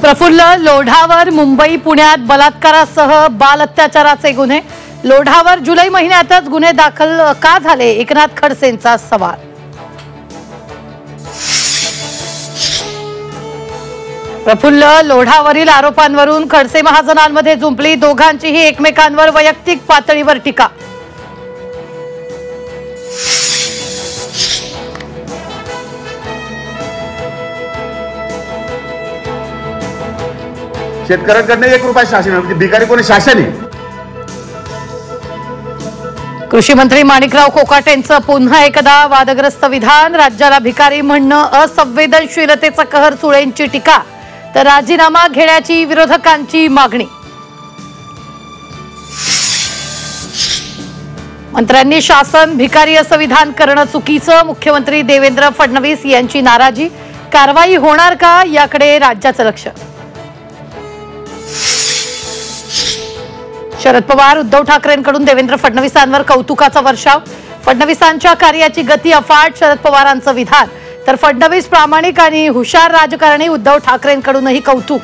प्रफुल्ल लोढावर मुंबई पुण्यात बलात्कारासह बाल अत्याचाराचे गुन्हे। लोढावर जुलै महिन्यातच गुन्हे दाखल का झाले, एकनाथ खडसेंचा सवाल। प्रफुल्ल लोढावरील आरोपांवरून खडसे महाजनांमध्ये जुंपली, दोघांचीही एकमेकांवर वैयक्तिक पातळीवर टीका। शेतकऱ्यांकडनं 1 रुपया शासन, भिकारी कोणी शासन आहे। कृषी मंत्री माणिकराव कोकाटेंचं पुन्हा एकदा वादग्रस्त विधान, राज्याला भिकारी म्हणणं असंवेदनशीलतेचा कहर, सुळेंची टीका, तर राजीनामा घेण्याची विरोधकांची मागणी। मंत्र्यांनी शासन भिकारी असं विधान करणं चुकीचं, मुख्यमंत्री देवेंद्र फडणवीस यांची नाराजी, कारवाई होणार का याकडे राज्याचं लक्ष। शरद पवार उद्धव ठाकरेंकडून देवेंद्र फडणवीसांवर कौतुकाचा वर्षाव, फडणवीसांच्या कार्याची गती अफाट, शरद पवारांचं विधान, तर फडणवीस प्रामाणिक आणि हुशार राजकारणी, उद्धव ठाकरेंकडूनही कौतुक।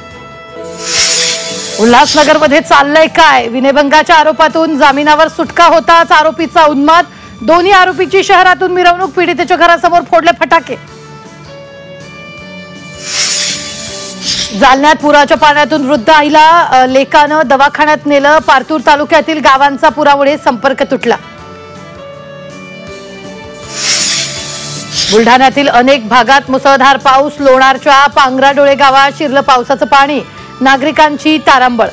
उल्हासनगरमध्ये चाललंय काय, विनयभंगाच्या आरोपातून जामिनावर सुटका होताच आरोपीचा उन्माद, दोन्ही आरोपीची शहरातून मिरवणूक, पीडितेच्या घरासमोर फोडले फटाके। जालन्यात पुराच्या पाण्यातून वृद्ध आईला लेकानं दवाखान्यात नेलं, पारतूर तालुक्यातील गावांचा पुरामुळे संपर्क तुटला। बुलढाण्यातील अनेक भागात मुसळधार पाऊस, लोणारच्या पांगराडोळे गावात शिरलं पावसाचं पाणी, नागरिकांची तारांबळ।